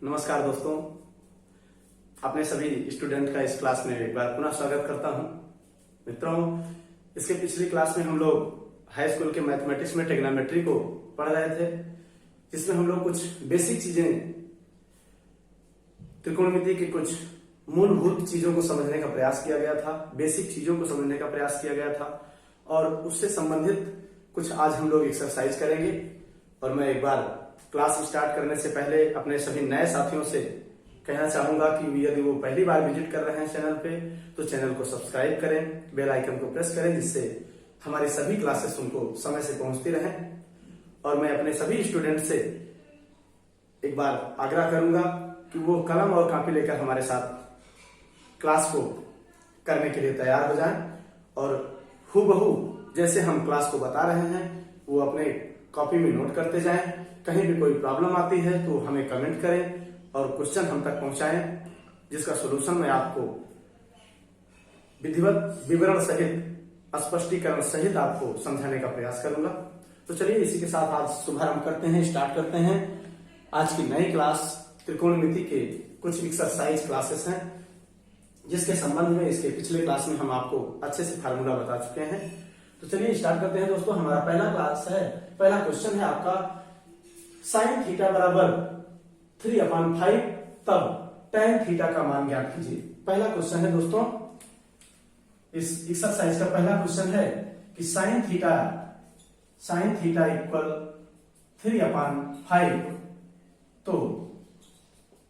नमस्कार दोस्तों, अपने सभी स्टूडेंट का इस क्लास में एक बार पुनः स्वागत करता हूं। मित्रों, इसके पिछली क्लास में हम लोग हाई स्कूल के मैथमेटिक्स में ट्रिग्नोमेट्री को पढ़ रहे थे, जिसमें हम लोग कुछ बेसिक चीजें, त्रिकोणमिति की कुछ मूलभूत चीजों को समझने का प्रयास किया गया था, बेसिक चीजों को समझने का प्रयास किया गया था और उससे संबंधित कुछ आज हम लोग एक्सरसाइज करेंगे। और मैं एक बार क्लास स्टार्ट करने से पहले अपने सभी नए साथियों से कहना चाहूंगा कि यदि वो पहली बार विजिट कर रहे हैं चैनल पे तो चैनल को सब्सक्राइब करें, बेल आइकन को प्रेस करें, जिससे हमारी सभी क्लासेस उनको समय से पहुंचती रहें। और मैं अपने सभी स्टूडेंट से एक बार आग्रह करूंगा कि वो कलम और कॉपी लेकर हमारे साथ क्लास को करने के लिए तैयार हो जाएं और हूबहू जैसे हम क्लास को बता रहे हैं वो अपने कॉपी में नोट करते जाएं। कहीं भी कोई प्रॉब्लम आती है तो हमें कमेंट करें और क्वेश्चन हम तक पहुंचाएं, जिसका सॉल्यूशन मैं आपको विधिवत विवरण सहित स्पष्टीकरण सहित आपको समझाने का प्रयास करूंगा। तो चलिए इसी के साथ आज शुभारंभ करते हैं, स्टार्ट करते हैं आज की नई क्लास। त्रिकोणमिति के कुछ एक्सरसाइज क्लासेस हैं जिसके संबंध में इसके पिछले क्लास में हम आपको अच्छे से फार्मूला बता चुके हैं। तो चलिए स्टार्ट करते हैं दोस्तों। हमारा पहला क्लास है, पहला क्वेश्चन है आपका साइन थीटा बराबर 3/5 तब tan थीटा का मान ज्ञात कीजिए। पहला क्वेश्चन है दोस्तों, इस एक्सरसाइज का पहला क्वेश्चन है कि साइन थीटा इक्वल 3/5 तो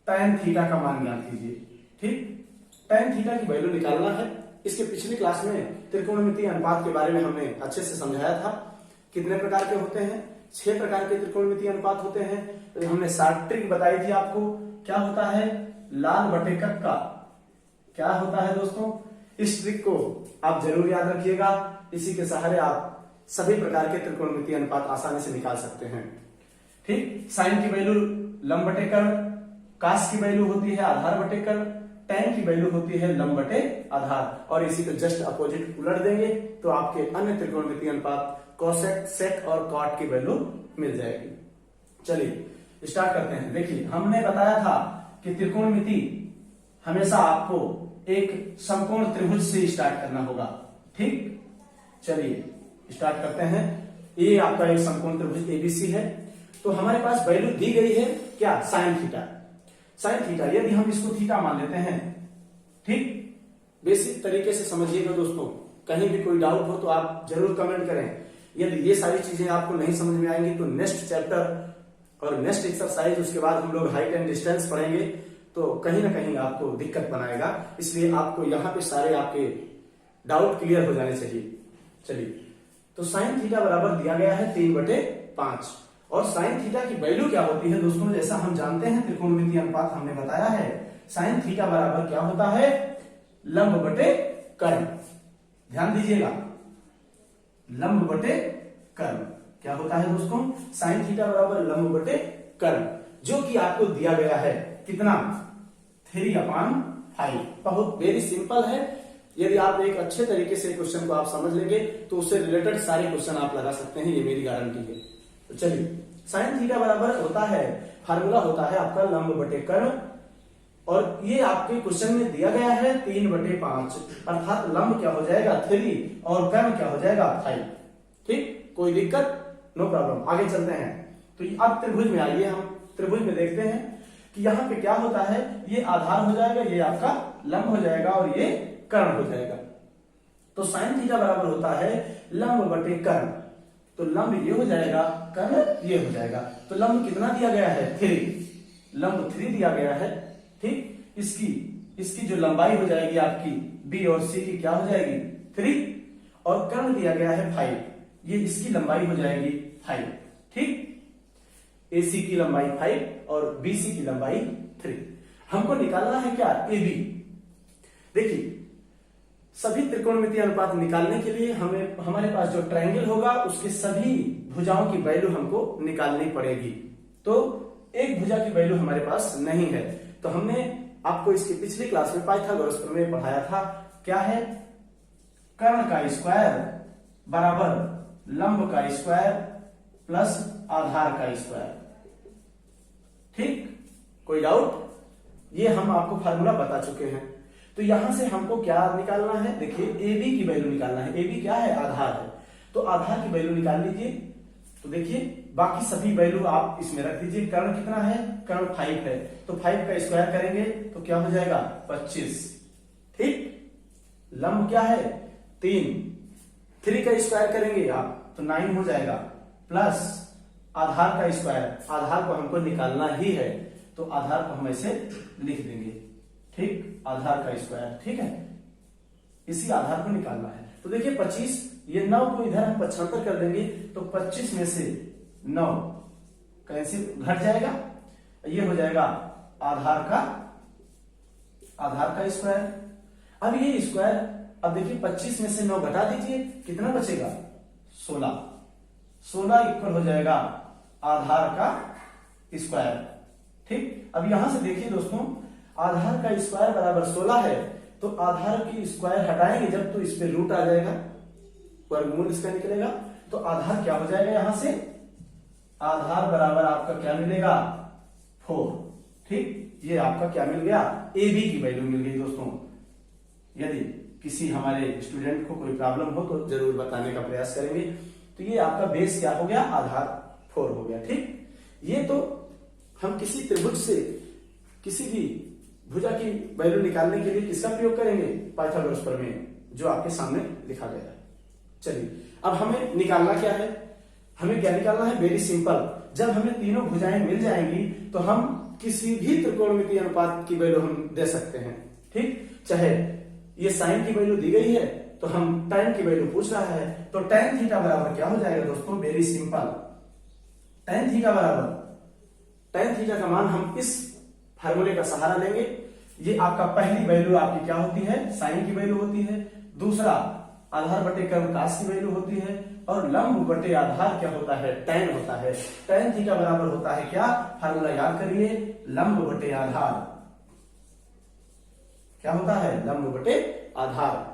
tan थीटा का मान ज्ञात कीजिए। ठीक, tan थीटा की वैल्यू निकालना है। इसके पिछली क्लास में त्रिकोणमितीय अनुपात के बारे में हमने अच्छे से समझाया था। कितने प्रकार के होते हैं? 6 प्रकार के त्रिकोणमितीय अनुपात होते हैं। तो हमने शॉर्ट ट्रिक बताई थी आपको। क्या होता है? लाल बटे कक्का। क्या होता है दोस्तों? इस ट्रिक को आप जरूर याद रखिएगा। इसी के सहारे आप सभी प्रकार के त्रिकोणमितीय अनुपात आसानी से निकाल सकते हैं। ठीक, साइन की वैल्यू लंब बटे कर्ण, कास की वैल्यू होती है आधार बटे कर्ण, tan की वैल्यू होती है लंब बटे आधार, और इसी को जस्ट अपोजिट उलट देंगे तो आपके अन्य त्रिकोणमितीय अनुपात कोसेक, सेक और कॉट की वैल्यू मिल जाएगी। चलिए स्टार्ट करते हैं। देखिए, हमने बताया था कि त्रिकोणमिति हमेशा आपको एक समकोण त्रिभुज से स्टार्ट करना होगा। ठीक, चलिए स्टार्ट करते हैं। ये आपका एक समकोण त्रिभुज एबीसी है। तो हमारे पास वैल्यू दी गई है क्या? Sine theta. साइन थीटा यदि हम इसको थीटा मान लेते हैं, ठीक, बेसिक तरीके से समझिएगा दोस्तों। कहीं भी कोई डाउट हो तो आप जरूर कमेंट करें। यदि ये सारी चीजें आपको नहीं समझ में आएंगी तो नेक्स्ट चैप्टर और नेक्स्ट एक्सरसाइज, उसके बाद हम लोग हाइट एंड डिस्टेंस पढ़ेंगे तो कहीं ना कहीं आपको दिक्कत बनाएगा। इसलिए आपको यहाँ पे सारे आपके डाउट क्लियर हो जाने चाहिए। चलिए, तो साइन थीटा बराबर दिया गया है 3/5 और साइन थीटा की वैल्यू क्या होती है दोस्तों? जैसा हम जानते हैं त्रिकोणमितीय अनुपात हमने बताया है, साइन थीटा बराबर क्या होता है? लंब बटे कर्ण। ध्यान दीजिएगा, लंब बटे कर्ण क्या होता है दोस्तों? साइन थीटा बराबर लंब बटे कर्ण, जो कि आपको दिया गया है कितना? 3/5। बहुत वेरी सिंपल है। यदि आप एक अच्छे तरीके से क्वेश्चन को आप समझ लेंगे तो उससे रिलेटेड सारे क्वेश्चन आप लगा सकते हैं, ये मेरी गारंटी है। तो चलिए, साइन थीटा बराबर होता है, फार्मूला होता है आपका लंब बटे कर्ण, और ये आपके क्वेश्चन में दिया गया है 3/5, अर्थात लंब क्या हो जाएगा? 3 और कर्ण क्या हो जाएगा? 5। ठीक, कोई दिक्कत? No problem. आगे चलते हैं। तो अब त्रिभुज में आइए, हम त्रिभुज में देखते हैं कि यहाँ पे क्या होता है। ये आधार हो जाएगा, ये आपका लंब हो जाएगा और ये कर्ण हो जाएगा। तो साइन थीटा बराबर होता है लंब बटे कर्ण। तो लंब ये हो जाएगा, कर्ण ये हो जाएगा। तो लंब कितना दिया गया है? 3। लंब 3 दिया गया है। ठीक, इसकी जो लंबाई हो जाएगी आपकी बी और सी की क्या हो जाएगी? 3, और कर्ण दिया गया है 5, ये इसकी लंबाई हो जाएगी 5। ठीक, AC की लंबाई 5 और BC की लंबाई 3। हमको निकालना है क्या? AB। देखिए, सभी त्रिकोणमितीय अनुपात निकालने के लिए हमारे पास जो ट्रायंगल होगा उसके सभी भुजाओं की वैल्यू हमको निकालनी पड़ेगी। तो एक भुजा की वैल्यू हमारे पास नहीं है। तो हमने आपको इसकी पिछली क्लास में पाइथागोरस प्रमेय पढ़ाया था। क्या है? कर्ण का स्क्वायर बराबर लंब का स्क्वायर प्लस आधार का स्क्वायर। ठीक, कोई डाउट? ये हम आपको फार्मूला बता चुके हैं। तो यहां से हमको क्या निकालना है, देखिए ए बी की वैल्यू निकालना है। ए बी क्या है, आधार है, तो आधार की वैल्यू निकाल लीजिए। तो देखिए बाकी सभी वैल्यू आप इसमें रख दीजिए। कर्ण कितना है, कर्ण 5 है, तो 5 का स्क्वायर करेंगे तो क्या हो जाएगा, 25। ठीक, लंब क्या है, 3, 3 का स्क्वायर करेंगे आप तो 9 हो जाएगा, प्लस आधार का स्क्वायर, आधार को हमको निकालना ही है तो आधार को हम ऐसे लिख देंगे। ठीक, आधार का स्क्वायर, ठीक है, इसी आधार को निकालना है। तो देखिए 25, ये 9 को इधर हम 75 कर देंगे तो 25 में से 9 कैंसिल, घट जाएगा, ये हो जाएगा आधार का स्क्वायर। अब ये स्क्वायर, अब देखिए 25 में से 9 घटा दीजिए, कितना बचेगा, 16। 16 इक्वल हो जाएगा आधार का स्क्वायर। ठीक, अब यहां से देखिए दोस्तों, आधार का स्क्वायर बराबर 16 है, तो आधार की स्क्वायर हटाएंगे जब तो इस पे रूट आ जाएगा, वर्गमूल इसका निकलेगा, तो आधार क्या हो जाएगा, यहां से आधार बराबर आपका क्या मिलेगा, 4। ठीक, ये आपका क्या मिल गया, ए बी की वैल्यू मिल गई दोस्तों। यदि किसी हमारे स्टूडेंट को कोई प्रॉब्लम हो तो जरूर बताने का प्रयास करेंगे। तो ये आपका बेस क्या हो गया, आधार 4 हो गया। ठीक, ये तो हम किसी त्रिभुज से किसी भी भुजा की वैल्यू निकालने के लिए किसका प्रयोग करेंगे, पाइथागोरस प्रमेय, जो आपके सामने लिखा गया है। चलिए अब हमें निकालना क्या है, हमें क्या निकालना है, वेरी सिंपल। जब हमें तीनों भुजाएं मिल जाएंगी तो हम किसी भी त्रिकोणमितीय अनुपात की वैल्यू हम दे सकते हैं। ठीक, चाहे ये साइन की वैल्यू दी गई है तो हम tan की वैल्यू पूछ रहा है, तो tan थीटा बराबर क्या हो जाएगा दोस्तों, वेरी सिंपल। tan थीटा बराबर, tan थीटा का मान हम इस फार्मूले का सहारा लेंगे। ये आपका पहली वैल्यू आपकी क्या होती है, साइन की वैल्यू होती है, दूसरा आधार बटे कर्ण कास की वैल्यू होती है, और लंब बटे आधार क्या होता है, tan होता है। tan थीटा बराबर होता है क्या, फार्मूला याद करिए, लंब बटे आधार। क्या होता है, लंब बटे आधार।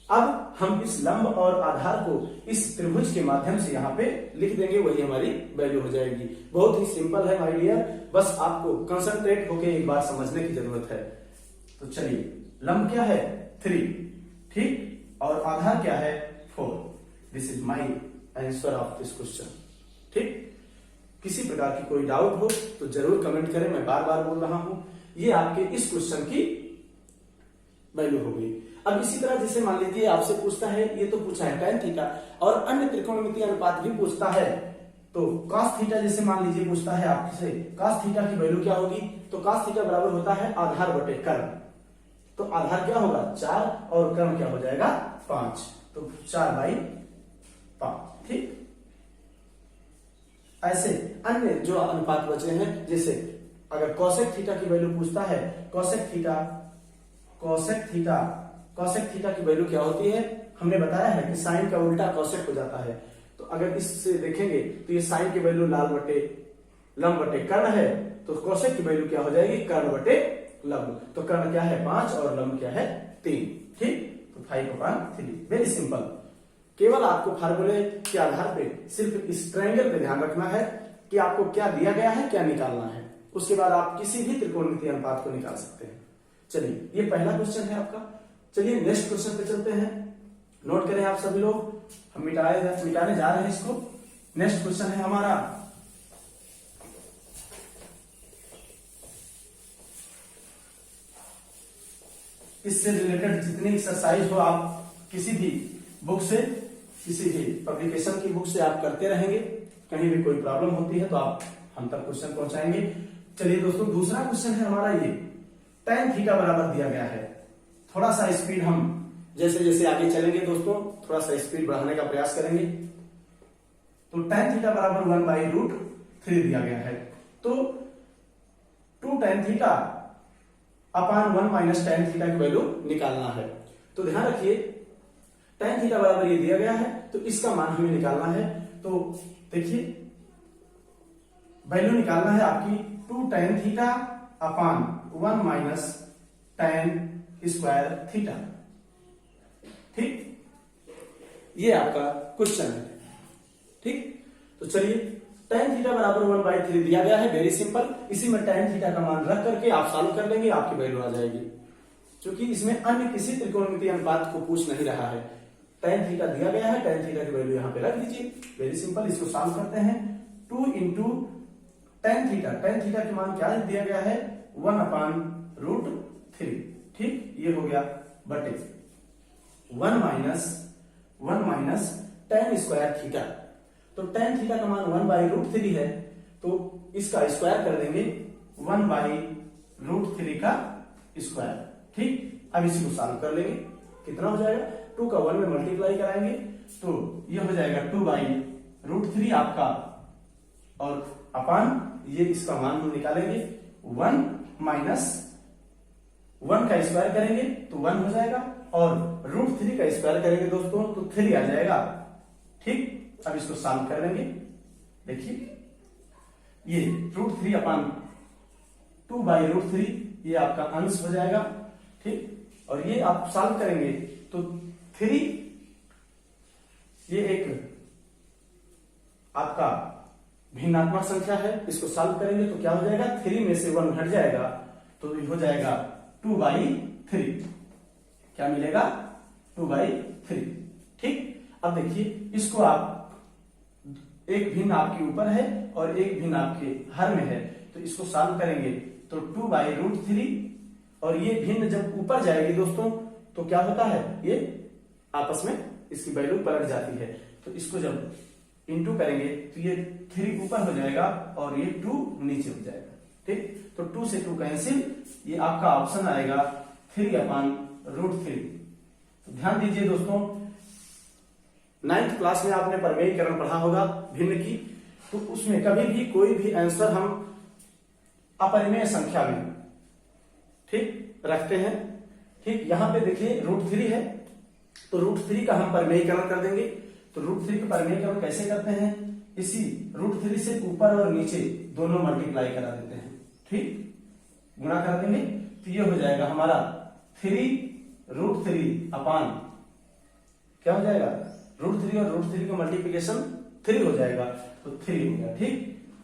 अब हम इस लंब और आधार को इस त्रिभुज के माध्यम से यहाँ पे लिख देंगे, वही हमारी वैल्यू हो जाएगी। बहुत ही सिंपल है माय डियर, बस आपको कंसंट्रेट होके एक बार समझने की जरूरत है। तो चलिए, लंब क्या है, 3, ठीक, और आधार क्या है, 4। This is my answer of this question. ठीक, किसी प्रकार की कोई डाउट हो तो जरूर कमेंट करें, मैं बार बार बोल रहा हूं। ये आपके इस क्वेश्चन की वैल्यू हो गई। अब इसी तरह जैसे मान लीजिए आपसे पूछता है, ये तो पूछा है tan थीटा, और अन्य त्रिकोणमितीय अनुपात भी पूछता है। तो cos थीटा जैसे मान लीजिए पूछता है आपसे, cos थीटा की वैल्यू क्या होगी, तो cos थीटा बराबर होता है आधार बटे कर्ण। तो आधार क्या होगा, 4, और कर्ण क्या हो जाएगा, 5, तो 4/5। ठीक, ऐसे अन्य जो अनुपात बचे हैं, जैसे अगर cosec थीटा की वैल्यू पूछता है, cosec थीटा की वैल्यू क्या होती है, हमने बताया है कि साइन का उल्टा cosec हो जाता है। तो अगर इससे देखेंगे तो ये साइन की वैल्यू लंब बटे कर्ण है, तो cosec की वैल्यू क्या हो जाएगी, कर्ण बटे लंब। तो कर्ण क्या है, 5, और लंब क्या है, 3। ठीक, तो 5/3। Very simple. केवल आपको फार्मूले के आधार पे सिर्फ इस ट्रायंगल पे ध्यान रखना है कि आपको क्या दिया गया है, क्या निकालना है। उसके बाद आप किसी भी त्रिकोणमितीय अनुपात को निकाल सकते हैं। चलिए, ये पहला क्वेश्चन है आपका। चलिए नेक्स्ट क्वेश्चन पे चलते हैं। नोट करें आप सभी लोग, हम मिटाने जा रहे हैं इसको। नेक्स्ट क्वेश्चन है हमारा, इससे रिलेटेड जितनी एक्सरसाइज हो आप किसी भी बुक से, किसी भी पब्लिकेशन की बुक से आप करते रहेंगे। कहीं भी कोई प्रॉब्लम होती है तो आप हम तक क्वेश्चन पहुंचाएंगे। चलिए दोस्तों, दूसरा क्वेश्चन है हमारा ये, tan थीटा बराबर दिया गया है। थोड़ा सा स्पीड हम जैसे जैसे आगे चलेंगे दोस्तों, थोड़ा सा स्पीड बढ़ाने का प्रयास करेंगे। तो tan थीटा बराबर 1/√3 दिया गया है। तो 2 tan theta upon 1 minus tan theta की वैल्यू निकालना है। तो ध्यान रखिए, tan थीटा बराबर ये दिया गया है, तो इसका मान हमें निकालना है। तो देखिए, वैल्यू निकालना है आपकी 2 tan theta upon 1 minus tan square theta. ठीक, ये आपका क्वेश्चन है। ठीक, तो चलिए tan थीटा बराबर 1/3 दिया गया है, वेरी सिंपल। इसी में tan थीटा का मान रख करके आप सॉल्व कर लेंगे, आपकी वैल्यू आ जाएगी। क्योंकि इसमें अन्य किसी त्रिकोणमितीय अनुपात को पूछ नहीं रहा है, tan थीटा दिया गया है, tan थीटा की वैल्यू यहाँ पे रख दीजिए, वेरी सिंपल। इसको सॉल्व करते हैं, 2 इंटू tan थीटा के मान क्या दिया गया है, 1/√3, ठीक, ये हो गया, बटे 1 माइनस tan स्क्वायर थीटा। तो tan थीटा का मान 1/√3 है, तो इसका स्क्वायर कर देंगे, 1/√3 का स्क्वायर, ठीक। अब इसी को सॉल्व कर लेंगे, कितना हो जाएगा, 2 का 1 में मल्टीप्लाई कराएंगे तो ये हो जाएगा 2/√3 आपका, और अपान ये इसका मान हम निकालेंगे, 1 माइनस 1 का स्क्वायर करेंगे तो 1 हो जाएगा, और √3 का स्क्वायर करेंगे दोस्तों तो 3 आ जाएगा, ठीक। अब इसको सॉल्व कर लेंगे, देखिए ये √3 अपान 2/√3 ये आपका अंश हो जाएगा, ठीक। और ये आप सॉल्व करेंगे तो 3, ये एक आपका भिन्नात्मक संख्या है, इसको सॉल्व करेंगे तो क्या हो जाएगा, 3 में से 1 घट जाएगा तो ये हो जाएगा 2/3, क्या मिलेगा, 2/3, ठीक। अब देखिए इसको आप, एक भिन्न आपके ऊपर है और एक भिन्न आपके हर में है, तो इसको सॉल्व करेंगे तो 2/√3, और ये भिन्न जब ऊपर जाएगी दोस्तों तो क्या होता है, ये आपस में इसकी वैल्यू पलट जाती है, तो इसको जब इंटू करेंगे तो ये 3 ऊपर हो जाएगा और ये 2 नीचे हो जाएगा, ठीक। तो 2 से 2 कैंसिल, ये आपका ऑप्शन आएगा 3/√3। तो ध्यान दीजिए दोस्तों, 9th क्लास में आपने परमेयीकरण पढ़ा होगा भिन्न की, तो उसमें कभी भी कोई भी आंसर हम अपरिमेय संख्या में, ठीक, रखते हैं, ठीक। यहां पे देखिए √3 है, तो √3 का हम परमेयीकरण कर देंगे। तो √3 का परमेयीकरण कैसे करते हैं, इसी √3 से ऊपर और नीचे दोनों मल्टीप्लाई करा देते हैं, ठीक, गुणा कर देंगे तो ये हो जाएगा हमारा 3√3 अपान, क्या हो जाएगा, √3 और √3 का मल्टीप्लिकेशन 3 हो जाएगा, तो 3 हो गया, ठीक।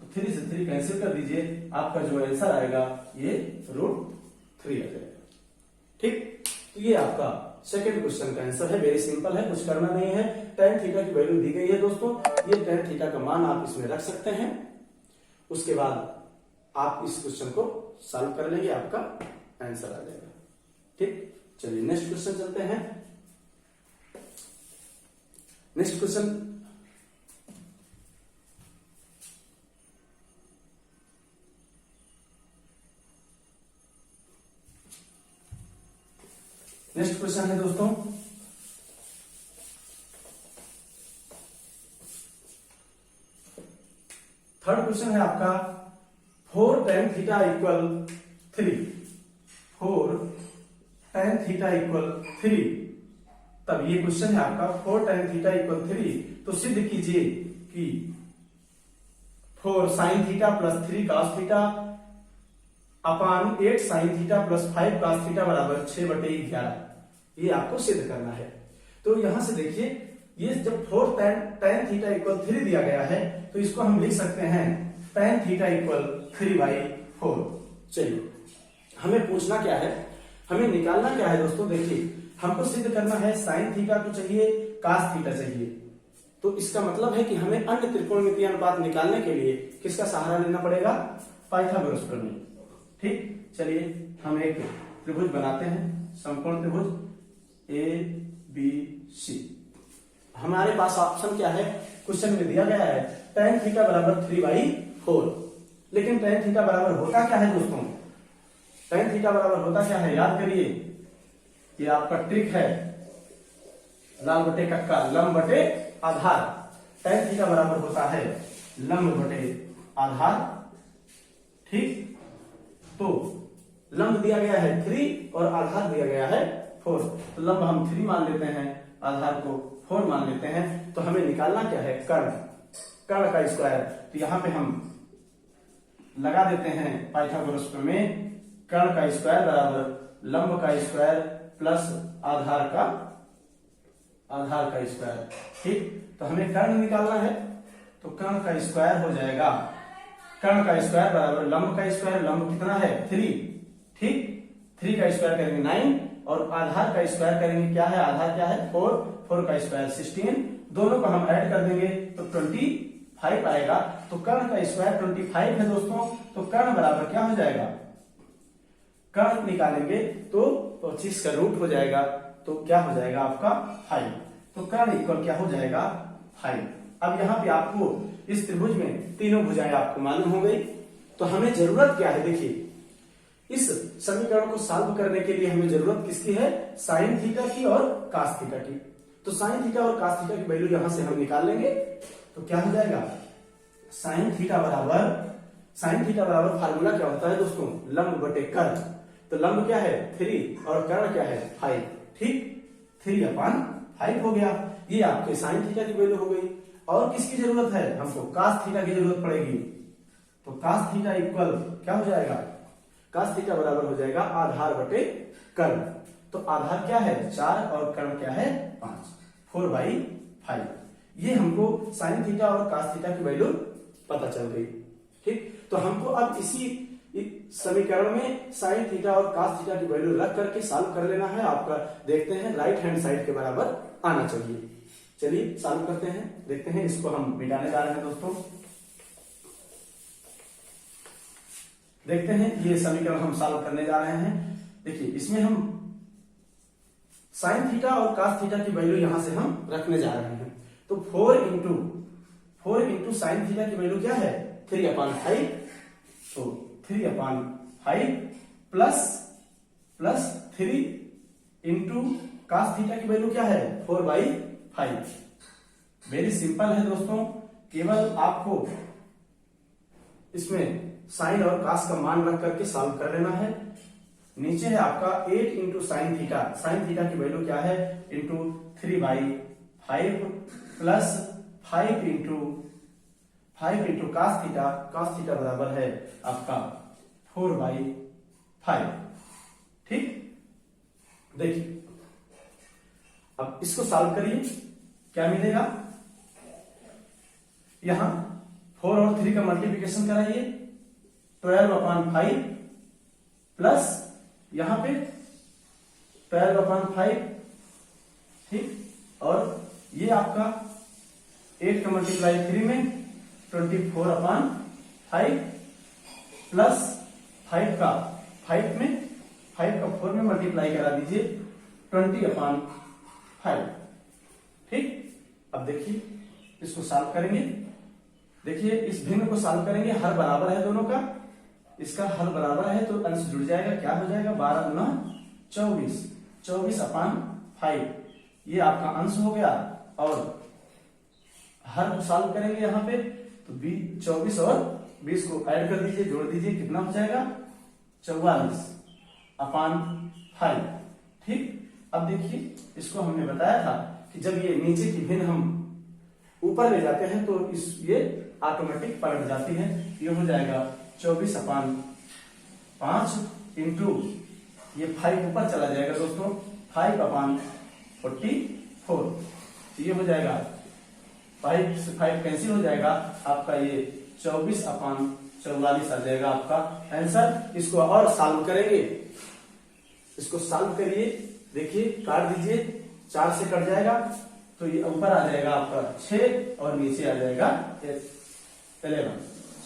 तो 3 से 3 कैंसिल कर दीजिए, आपका जो आंसर आएगा ये √3 आ जाएगा, ठीक। तो ये आपका सेकंड क्वेश्चन का आंसर है, वेरी सिंपल है, कुछ करना नहीं है। tan थीटा की वैल्यू दी गई है दोस्तों, ये tan थीटा का मान आप इसमें रख सकते हैं, उसके बाद आप इस क्वेश्चन को सॉल्व कर लेंगे, आपका आंसर आ जाएगा, ठीक। चलिए नेक्स्ट क्वेश्चन चलते हैं। नेक्स्ट क्वेश्चन, नेक्स्ट क्वेश्चन है दोस्तों, थर्ड क्वेश्चन है आपका 4 tan theta equal 3, 4 tan theta equal 3। तब ये क्वेश्चन है आपका 4 tan थीटा इक्वल 3, तो सिद्ध कीजिए कि 4 sin theta plus 3 cos theta upon 8 sin theta plus 5 cos theta बराबर 6/11, ये आपको सिद्ध करना है। तो यहां से देखिए, ये जब 4 tan थीटा इक्वल 3 दिया गया है, तो इसको हम लिख सकते हैं tan थीटा इक्वल 3/4। चलिए हमें पूछना क्या है, हमें निकालना क्या है दोस्तों, देखिए हमको सिद्ध करना है sin थीटा को चाहिए, cos थीटा चाहिए, तो इसका मतलब है कि हमें अन्य त्रिकोणमितीय अनुपात निकालने के लिए किसका सहारा लेना पड़ेगा, पाइथागोरस प्रमेय, ठीक। चलिए हम एक त्रिभुज बनाते हैं, समकोण त्रिभुज ABC। हमारे पास ऑप्शन क्या है, क्वेश्चन में दिया गया है tan थीटा बराबर 3/4, लेकिन tan थीटा बराबर होता क्या है दोस्तों, tan थीटा बराबर होता क्या है, याद करिए, ये आपका ट्रिक है, लाल बटे कक्का, लंब बटे आधार। tan थीटा बराबर होता है लंब बटे आधार, ठीक। तो लंब दिया गया है 3 और आधार दिया गया है 4, तो लंब हम 3 मान लेते हैं, आधार को 4 मान लेते हैं। तो हमें निकालना क्या है, कर्ण, कर्ण का स्क्वायर। तो यहां पे हम लगा देते हैं पाइथागोरस प्रमेय, कर्ण का स्क्वायर बराबर लंब का स्क्वायर प्लस आधार का स्क्वायर, ठीक। तो हमें कर्ण निकालना है, तो कर्ण का स्क्वायर हो जाएगा, कर्ण का स्क्वायर बराबर लंब का स्क्वायर, लंब कितना है 3, ठीक, 3 का स्क्वायर करेंगे 9 और आधार का स्क्वायर करेंगे, क्या है आधार क्या है 4, 4 का स्क्वायर 16, दोनों को हम ऐड कर देंगे तो 25 आएगा। तो कर्ण का स्क्वायर 25 है दोस्तों, तो कर्ण बराबर क्या हो जाएगा, कर्ण निकालेंगे तो 25 का रूट हो जाएगा, तो क्या हो जाएगा आपका 5, तो कर्ण इक्वल क्या हो जाएगा 5। अब यहाँ पे आपको इस त्रिभुज में तीनों भुजाएं आपको मालूम हो गई, तो हमें जरूरत क्या है, देखिए इस समीकरण को सॉल्व करने के लिए हमें जरूरत किसकी है, साइन थीटा की और कास थीटा की। तो साइन थीटा और कास थीटा की वैल्यू यहां से हम निकाल लेंगे, तो क्या हो जाएगा साइन थीटा बराबर फार्मूला क्या होता है दोस्तों, लंब बटे कर्ण, तो लंब क्या है 3 और कर्ण क्या है 5, ठीक, 3/5 हो गया, ये आपके साइन थीटा की वैल्यू हो गई। और किसकी जरूरत है हमको, कास थीटा की जरूरत पड़ेगी, तो कास थीटा इक्वल क्या हो जाएगा, कास थीटा बराबर हो जाएगा आधार बटे कर्ण, तो आधार क्या है 4 और कर्ण क्या है 5, 4/5। ये हमको साइन थीटा और कास थीटा की वैल्यू पता चल गई, ठीक। तो हमको अब इसी समीकरण में साइन थीटा और कास थीटा की वैल्यू रख करके सॉल्व कर लेना है। आपका देखते हैं राइट हैंड साइड के बराबर आना चाहिए। चलिए सॉल्व करते हैं, देखते हैं, इसको हम मिटाने जा रहे हैं दोस्तों। देखते हैं ये समीकरण हम सॉल्व करने जा रहे हैं। देखिए इसमें हम साइन थीटा और कास थीटा की वैल्यू यहां से हम रखने जा रहे हैं, तो 4 इंटू साइन थीटा की वैल्यू क्या है 3/5, तो 3/5 प्लस 3 इंटू कास थीटा की वैल्यू क्या है 4/5। वेरी सिंपल है दोस्तों, केवल आपको इसमें साइन और कास का मान रख करके सॉल्व कर लेना है। नीचे है आपका 8 इंटू साइन थीटा की वैल्यू क्या है into 3/5 plus 5 into cos theta बराबर है आपका 4/5, ठीक। देखिए अब इसको सॉल्व करिए, क्या मिलेगा, यहां 4 और 3 का मल्टीप्लिकेशन कराइए, 12/5 प्लस यहां पे 12/5, ठीक, और ये आपका 8 का मल्टीप्लाई 3 में 24/5 प्लस 5 का 4 में मल्टीप्लाई करा दीजिए 20/5, ठीक। अब देखिए इसको सॉल्व करेंगे, देखिए इस भिन्न को सॉल्व करेंगे, हर बराबर है दोनों का, इसका हर बराबर है तो अंश जुड़ जाएगा, क्या हो जाएगा 12 गुना 24/5, ये आपका अंश हो गया। और हर को सॉल्व करेंगे यहाँ पे तो 24 और 20 को ऐड कर दीजिए, जोड़ दीजिए, कितना हो जाएगा 44/5, ठीक। अब देखिए इसको हमने बताया था कि जब ये नीचे की भिन्न हम ऊपर ले जाते हैं तो ये ऑटोमेटिक पलट जाती है, ये हो जाएगा 24/5 इंटू ये 5 ऊपर चला जाएगा दोस्तों 5/44, ये हो जाएगा 5 से 5 कैंसिल हो जाएगा, आपका ये 24/44 आ जाएगा आपका आंसर। इसको और सॉल्व करेंगे, इसको सॉल्व करिए, देखिए काट दीजिए, 4 से कट जाएगा तो ये ऊपर आ जाएगा आपका 6 और नीचे आ जाएगा 11,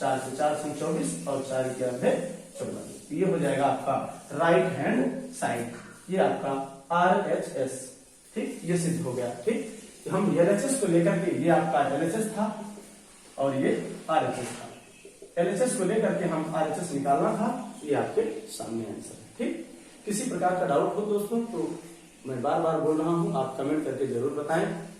4 से 4 से 24 और 4 के आधे 44, ये हो जाएगा आपका राइट हैंड साइड, ये आपका RHS, ठीक, ये सिद्ध हो गया, ठीक। तो हम LHS को लेकर के, ये आपका LHS था और ये RHS था, LHS को लेकर के हम RHS निकालना था, ये आपके सामने आंसर है, ठीक। किसी प्रकार का डाउट हो दोस्तों तो मैं बार बार बोल रहा हूं, आप कमेंट करके जरूर बताएं।